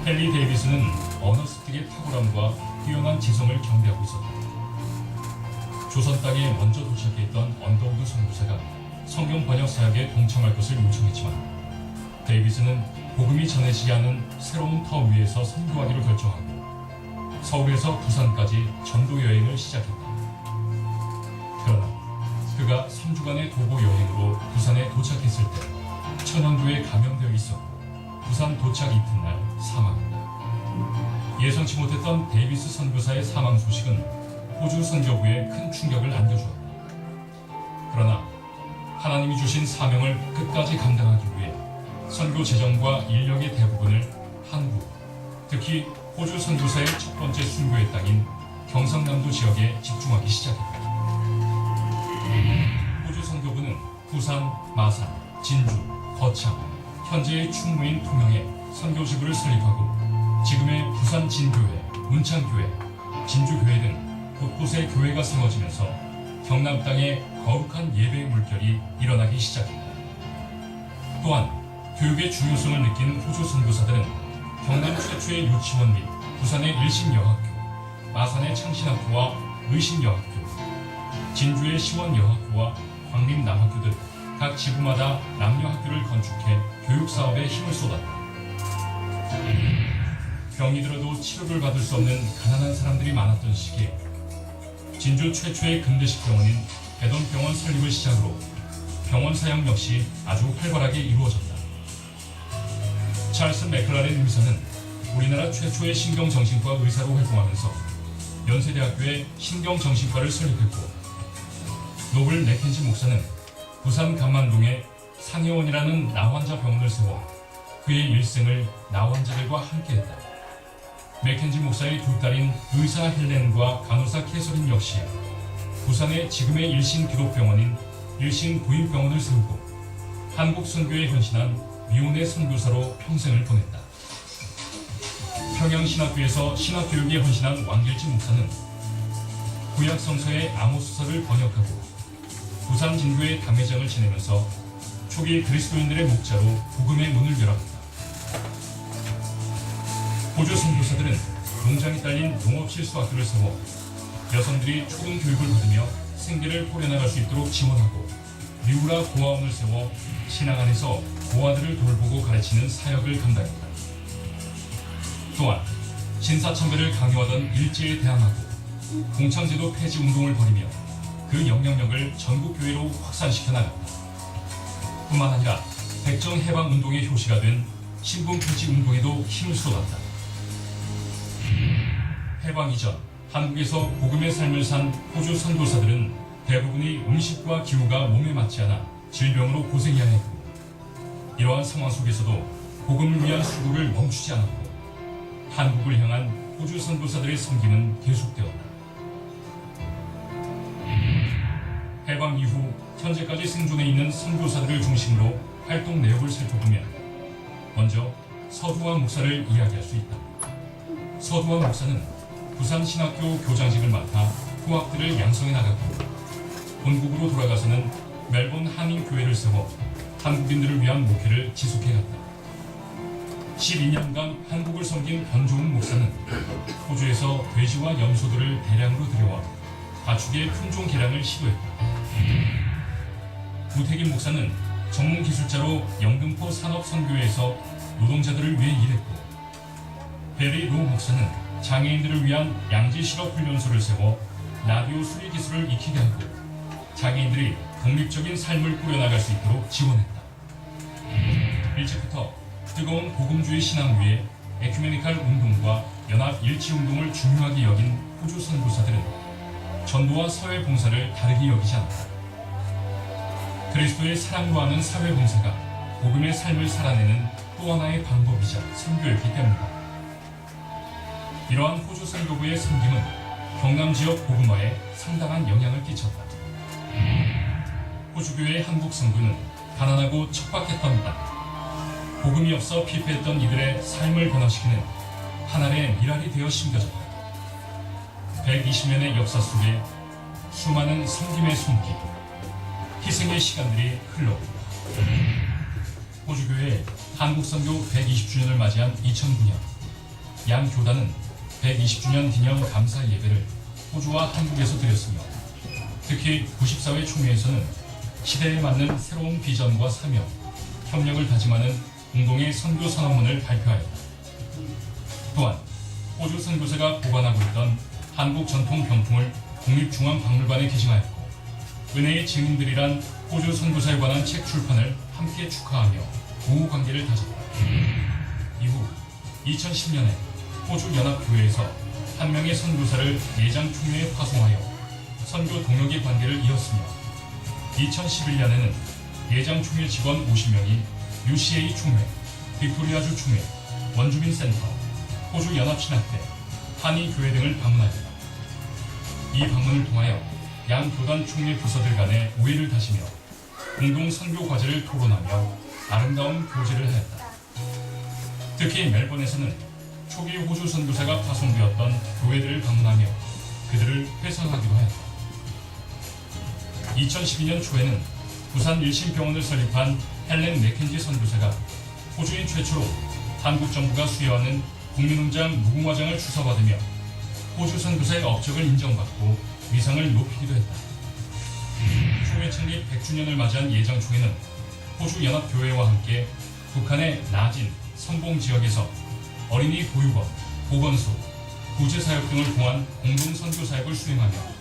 헨리 데이비스는 언어 습득의 탁월함과 뛰어난 지성을 경배하고 있었다. 조선 땅에 먼저 도착했던 언더우드 선교사가 성경 번역 사역에 동참할 것을 요청했지만 데이비스는 복음이 전해지지 않은 새로운 터 위에서 선교하기로 결정하고 서울에서 부산까지 전도 여행을 시작했다. 그러나 그가 3주간의 도보 여행으로 부산에 도착했을 때 천연두에 감염되어 있었고 부산 도착 이튿날 사망했다. 예상치 못했던 데이비스 선교사의 사망 소식은 호주 선교부에 큰 충격을 안겨주었다. 그러나 하나님이 주신 사명을 끝까지 감당하기 위해 선교 재정과 인력의 대부분을 한국, 특히 호주 선교사의 첫 번째 순교의 땅인 경상남도 지역에 집중하기 시작했다. 호주 선교부는 부산, 마산, 진주, 거창, 현재의 충무인 통영에 선교지부를 설립하고 지금의 부산 진교회, 문창교회, 진주교회 등 곳곳에 교회가 세워지면서 경남 땅에 거룩한 예배의 물결이 일어나기 시작했다. 또한 교육의 중요성을 느낀 호주 선교사들은 경남 최초의 유치원 및 부산의 일신여학교, 마산의 창신학교와 의신여학교, 진주의 시원여학교와 광림남학교 등 각 지부마다 남녀학교를 건축해 교육사업에 힘을 쏟았다. 병이 들어도 치료를 받을 수 없는 가난한 사람들이 많았던 시기에 진주 최초의 근대식 병원인 대돈병원 설립을 시작으로 병원 사역 역시 아주 활발하게 이루어졌다. 찰스 맥클라렌 의사는 우리나라 최초의 신경정신과 의사로 활동하면서 연세대학교의 신경정신과를 설립했고, 노블 맥켄지 목사는 부산 강만동에 상혜원이라는 나환자 병원을 세워 그의 일생을 나환자들과 함께했다. 맥켄지 목사의 두 딸인 의사 헬렌과 간호사 캐서린 역시 부산의 지금의 일신 기독병원인 일신 부인병원을 세우고 한국 선교에 헌신한 미혼의 선교사로 평생을 보냈다. 평양신학교에서 신학교육에 헌신한 왕길지 목사는 구약성서의 아모스서를 번역하고 부산 진교의 당회장을 지내면서 초기 그리스도인들의 목자로 복음의 문을 열었다. 호주 선교사들은 농장이 딸린 농업실수학교를 세워 여성들이 초등 교육을 받으며 생계를 꾸려나갈 수 있도록 지원하고 리우라 고아원을 세워 신앙 안에서 고아들을 돌보고 가르치는 사역을 감당했다. 또한 신사참배를 강요하던 일제에 대항하고 공창제도 폐지 운동을 벌이며 그 영향력을 전국 교회로 확산시켜 나갔다. 뿐만 아니라 백정 해방 운동의 효시가 된 신분 폐지 운동에도 힘을 쏟았다. 해방 이전 한국에서 복음의 삶을 산 호주 선교사들은 대부분이 음식과 기후가 몸에 맞지 않아 질병으로 고생해야 했고, 이러한 상황 속에서도 복음을 위한 수고를 멈추지 않았고 한국을 향한 호주 선교사들의 섬김은 계속되었다. 해방 이후 현재까지 생존해 있는 선교사들을 중심으로 활동 내역을 살펴보면 먼저 서두환 목사를 이야기할 수 있다. 서두환 목사는 부산신학교 교장직을 맡아 후학들을 양성해 나갔고, 본국으로 돌아가서는 멜본 한인교회를 세워 한국인들을 위한 목회를 지속해갔다. 12년간 한국을 섬긴 변종훈 목사는 호주에서 돼지와 염소들을 대량으로 들여와 가축의 품종 개량을 시도했다. 우태긴 목사는 전문 기술자로 영등포 산업선교회에서 노동자들을 위해 일했고, 베리 로 목사는 장애인들을 위한 양지실업훈련소를 세워 라디오 수리 기술을 익히게 하고 장애인들이 독립적인 삶을 꾸려나갈 수 있도록 지원했다. 일찍부터 뜨거운 복음주의 신앙 위에 에큐메니칼 운동과 연합 일치 운동을 중요하게 여긴 호주 선교사들은 전도와 사회 봉사를 다르게 여기지 않았다. 그리스도의 사랑으로 하는 사회 봉사가 복음의 삶을 살아내는 또 하나의 방법이자 선교였기 때문이다. 이러한 호주 선교부의 섬김은 경남 지역 복음화에 상당한 영향을 끼쳤다. 호주교의 한국 선교는 가난하고 척박했던 땅, 복음이 없어 피폐했던 이들의 삶을 변화시키는 하나의 미랄이 되어 심겨졌다. 120년의 역사 속에 수많은 섬김의 손길, 희생의 시간들이 흘렀고, 호주교회 한국선교 120주년을 맞이한 2009년, 양 교단은 120주년 기념 감사 예배를 호주와 한국에서 드렸으며, 특히 94회 총회에서는 시대에 맞는 새로운 비전과 사명, 협력을 다짐하는 공동의 선교 선언문을 발표하였다. 또한 호주 선교사가 보관하고 있던 한국 전통 병풍을 국립중앙박물관에 개정하였고, 은혜의 증인들이란 호주 선교사에 관한 책 출판을 함께 축하하며 우호 관계를 다졌다. 이후 2010년에 호주 연합교회에서 한 명의 선교사를 예장 총회에 파송하여 선교 동역의 관계를 이었으며, 2011년에는 예장 총회 직원 50명이 UCA 총회, 빅토리아주 총회, 원주민센터, 호주 연합신학대, 한인교회 등을 방문하였다. 이 방문을 통하여 양 교단 총회 부서들 간의 우애를 다지며 공동 선교 과제를 토론하며 아름다운 교제를 하였다. 특히 멜번에서는 초기 호주 선교사가 파송되었던 교회들을 방문하며 그들을 회상하기도 하였다. 2012년 초에는 부산 일신병원을 설립한 헬렌 맥켄지 선교사가 호주인 최초로 한국 정부가 수여하는 국민훈장 무궁화장을 주사받으며 호주 선교사의 업적을 인정받고 위상을 높이기도 했다. 총회 창립 100주년을 맞이한 예장총회는 호주 연합교회와 함께 북한의 나진, 선봉 지역에서 어린이 보육원, 보건소, 구제사역 등을 통한 공동선교사역을 수행하며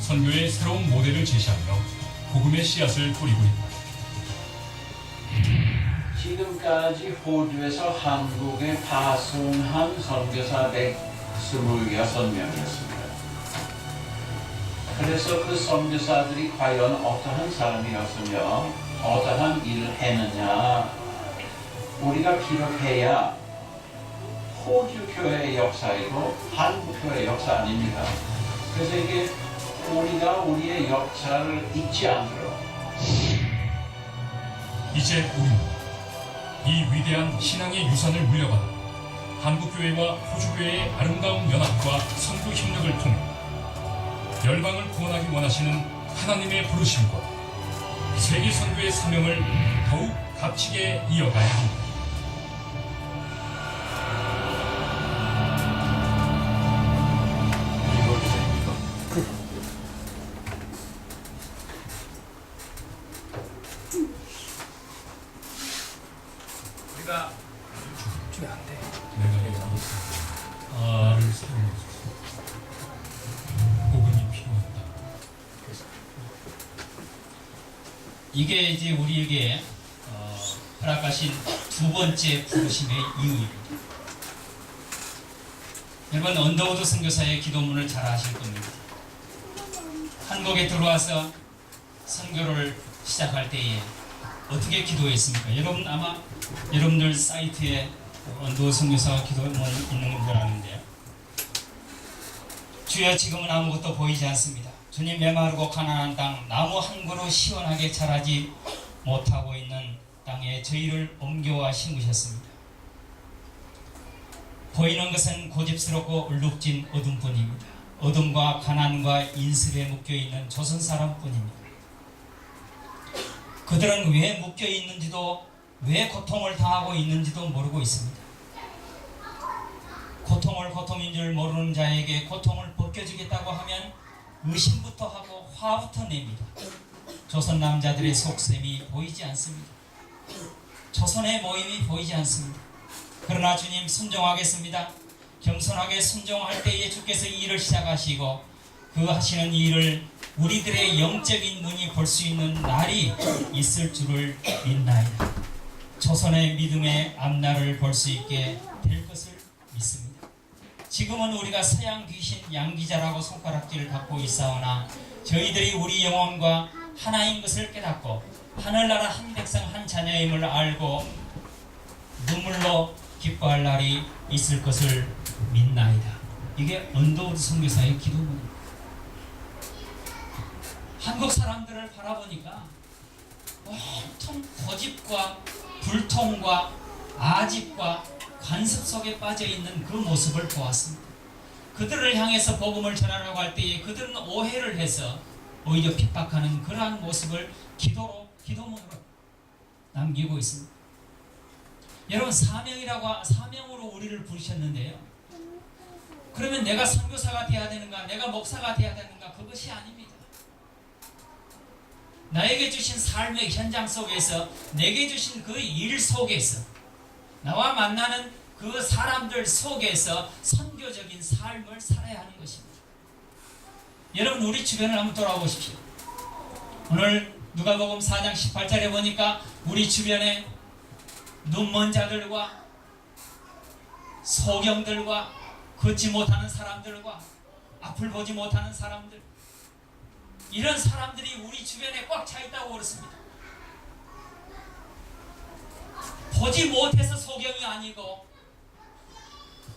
선교의 새로운 모델을 제시하며 복음의 씨앗을 뿌리고 있다. 지금까지 호주에서 한국에 파송한 선교사 126명이었습니다. 그래서 그 선교사들이 과연 어떠한 사람이었으며 어떠한 일을 했느냐 우리가 기록해야 호주 교회의 역사이고 한국 교회의 역사 아닙니다. 그래서 이게 우리가 우리의 역사를 잊지 않도록 이제 우리는 이 위대한 신앙의 유산을 물려받아 한국교회와 호주교회의 아름다운 연합과 선교 협력을 통해 열방을 구원하기 원하시는 하나님의 부르심과 세계 선교의 사명을 더욱 값지게 이어가야 합니다. 우리가 주면 안 돼. 내가 나를 사용해주소. 복음이 필요하다. 이게 이제 우리에게 허락하신 두 번째 부르심의 이유입니다. 여러분 언더우드 선교사의 기도문을 잘 아실 겁니다. 한국에 들어와서 선교를 시작할 때에 어떻게 기도했습니까? 여러분 아마 여러분들 사이트에 언더우드 선교사 기도문 있는 줄 아는데요. 주여 지금은 아무것도 보이지 않습니다. 주님 메마르고 가난한 땅 나무 한 그루 시원하게 자라지 못하고 있는 땅에 저희를 옮겨와 심으셨습니다. 보이는 것은 고집스럽고 얼룩진 어둠뿐입니다. 어둠과 가난과 인슬에 묶여있는 조선 사람뿐입니다. 그들은 왜 묶여있는지도 왜 고통을 당하고 있는지도 모르고 있습니다. 고통을 고통인 줄 모르는 자에게 고통을 벗겨주겠다고 하면 의심부터 하고 화부터 냅니다. 조선 남자들의 속셈이 보이지 않습니다. 조선의 모임이 보이지 않습니다. 그러나 주님 순종하겠습니다. 겸손하게 순종할 때에 주께서 이 일을 시작하시고 그 하시는 일을 우리들의 영적인 눈이 볼 수 있는 날이 있을 줄을 믿나이다. 조선의 믿음의 앞날을 볼 수 있게 될 것을 믿습니다. 지금은 우리가 서양 귀신 양기자라고 손가락질을 갖고 있사오나 저희들이 우리 영혼과 하나인 것을 깨닫고 하늘나라 한 백성 한 자녀임을 알고 눈물로 기뻐할 날이 있을 것을 믿나이다. 이게 언더우드 선교사의 기도문입니다. 한국 사람들을 바라보니까 온통 고집과 불통과 아집과 관습 속에 빠져있는 그 모습을 보았습니다. 그들을 향해서 복음을 전하려고 할 때에 그들은 오해를 해서 오히려 핍박하는 그러한 모습을 기도문으로 남기고 있습니다. 여러분 사명으로 우리를 부르셨는데요. 그러면 내가 선교사가 되어야 되는가, 내가 목사가 되어야 되는가, 그것이 아닙니다. 나에게 주신 삶의 현장 속에서, 내게 주신 그 일 속에서, 나와 만나는 그 사람들 속에서 선교적인 삶을 살아야 하는 것입니다. 여러분 우리 주변을 한번 돌아보십시오. 오늘 누가복음 4장 18절에 보니까 우리 주변에 눈먼 자들과 소경들과 걷지 못하는 사람들과 앞을 보지 못하는 사람들, 이런 사람들이 우리 주변에 꽉 차 있다고 그렇습니다. 보지 못해서 소경이 아니고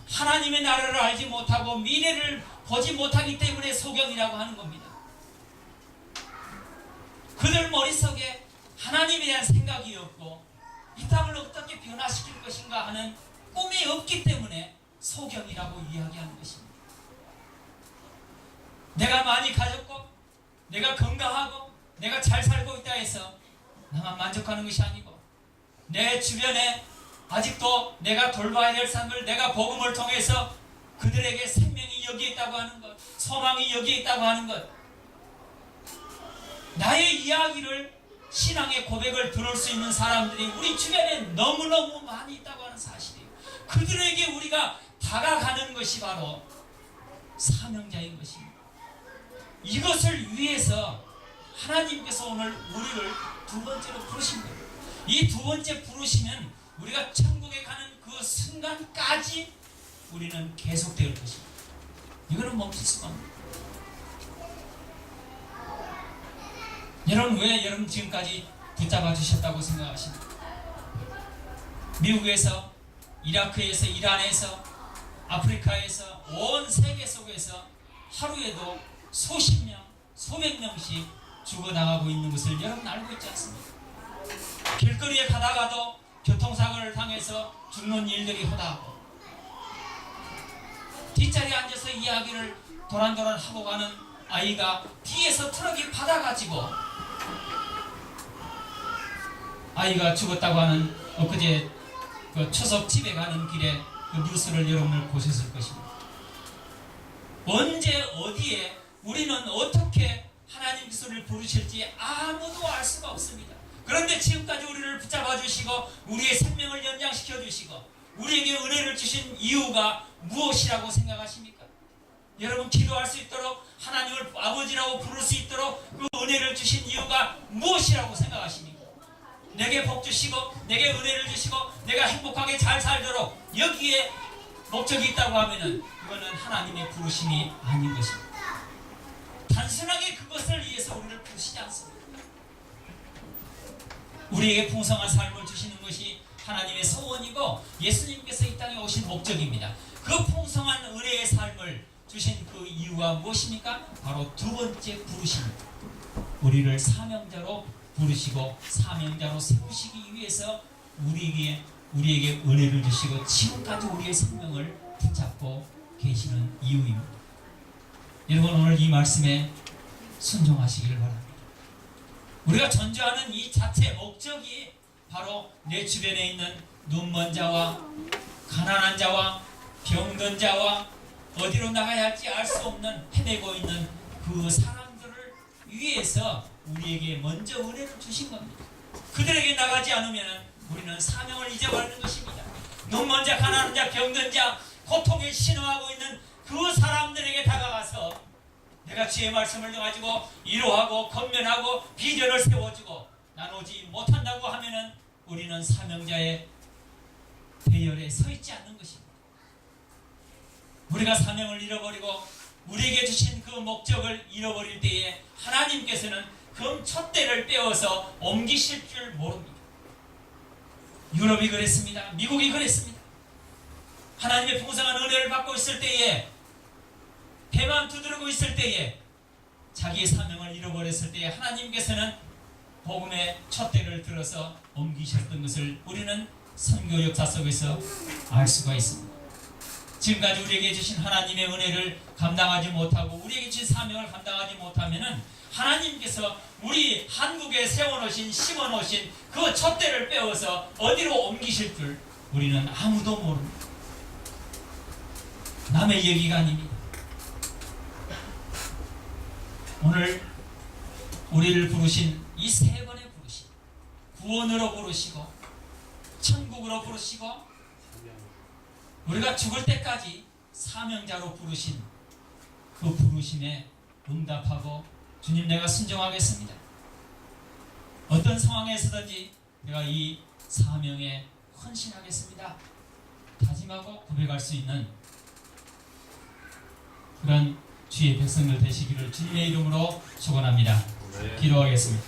하나님의 나라를 알지 못하고 미래를 보지 못하기 때문에 소경이라고 하는 겁니다. 그들 머릿속에 하나님에 대한 생각이 없고 이 땅을 어떻게 변화시킬 것인가 하는 꿈이 없기 때문에 소경이라고 이야기하는 것입니다. 내가 많이 가졌고 내가 건강하고 내가 잘 살고 있다 해서 나만 만족하는 것이 아니고 내 주변에 아직도 내가 돌봐야 될 사람들, 내가 복음을 통해서 그들에게 생명이 여기에 있다고 하는 것, 소망이 여기에 있다고 하는 것, 나의 이야기를, 신앙의 고백을 들을 수 있는 사람들이 우리 주변에 너무너무 많이 있다고 하는 사실이에요. 그들에게 우리가 다가가는 것이 바로 사명자인 것입니다. 이것을 위해서 하나님께서 오늘 우리를 두 번째로 부르신 거예요. 이 두 번째 부르시면 우리가 천국에 가는 그 순간까지 우리는 계속될 것입니다. 이거는 멈출 수가 없습니다. 여러분, 왜 여러분 지금까지 붙잡아 주셨다고 생각하십니까? 미국에서, 이라크에서, 이란에서, 아프리카에서, 온 세계 속에서 하루에도 수십 명, 수백 명씩 죽어나가고 있는 것을 여러분 알고 있지 않습니까? 길거리에 가다가도 교통사고를 당해서 죽는 일들이 허다하고, 뒷자리에 앉아서 이야기를 도란도란 하고 가는 아이가 뒤에서 트럭이 받아가지고 아이가 죽었다고 하는 엊그제 그 추석 집에 가는 길에 그 뉴스를 여러분들 보셨을 것입니다. 언제 어디에 우리는 어떻게 하나님께서 우리를 부르실지 아무도 알 수가 없습니다. 그런데 지금까지 우리를 붙잡아 주시고 우리의 생명을 연장시켜 주시고 우리에게 은혜를 주신 이유가 무엇이라고 생각하십니까? 여러분, 기도할 수 있도록 하나님을 아버지라고 부를 수 있도록 그 은혜를 주신 이유가 무엇이라고 생각하십니까? 내게 복 주시고 내게 은혜를 주시고 내가 행복하게 잘 살도록 여기에 목적이 있다고 하면은 그거는 하나님의 부르심이 아닌 것입니다. 단순하게 그것을 위해서 우리를 부르시지 않습니다. 우리에게 풍성한 삶을 주시는 것이 하나님의 소원이고 예수님께서 이 땅에 오신 목적입니다. 그 풍성한 은혜의 삶을 주신 그 이유가 무엇입니까? 바로 두 번째 부르심입니다. 우리를 사명자로 부르시고 사명자로 세우시기 위해서 우리에게 은혜를 주시고 지금까지 우리의 생명을 붙잡고 계시는 이유입니다. 여러분, 오늘 이 말씀에 순종하시기를 바랍니다. 우리가 전제하는 이 자체 목적이 바로 내 주변에 있는 눈먼 자와 가난한 자와 병든 자와 어디로 나가야 할지 알 수 없는 헤매고 있는 그 사람들을 위해서 우리에게 먼저 은혜를 주신 겁니다. 그들에게 나가지 않으면 우리는 사명을 잊어버리는 것입니다. 눈먼 자, 가난한 자, 병든 자, 고통에 신음하고 있는 그 사람들에게 다가가서 내가 주의 말씀을 가지고 위로하고 건면하고 비전을 세워주고 나누지 못한다고 하면은 우리는 사명자의 대열에 서 있지 않는 것입니다. 우리가 사명을 잃어버리고 우리에게 주신 그 목적을 잃어버릴 때에 하나님께서는 그 촛대를 빼어서 옮기실 줄 모릅니다. 유럽이 그랬습니다. 미국이 그랬습니다. 하나님의 풍성한 은혜를 받고 있을 때에, 배만 두드리고 있을 때에, 자기의 사명을 잃어버렸을 때에 하나님께서는 복음의 촛대를 들어서 옮기셨던 것을 우리는 선교 역사 속에서 알 수가 있습니다. 지금까지 우리에게 주신 하나님의 은혜를 감당하지 못하고 우리에게 주신 사명을 감당하지 못하면은 하나님께서 우리 한국에 세워놓으신, 심어놓으신 그 촛대를 빼어서 어디로 옮기실 줄 우리는 아무도 모릅니다. 남의 얘기가 아닙니다. 오늘 우리를 부르신 이 세 번의 부르심, 구원으로 부르시고 천국으로 부르시고 우리가 죽을 때까지 사명자로 부르신 그 부르심에 응답하고 주님, 내가 순종하겠습니다. 어떤 상황에서든지 내가 이 사명에 헌신하겠습니다. 다짐하고 고백할 수 있는 그런 주의 백성들 되시기를 주님의 이름으로 축원합니다. 기도하겠습니다.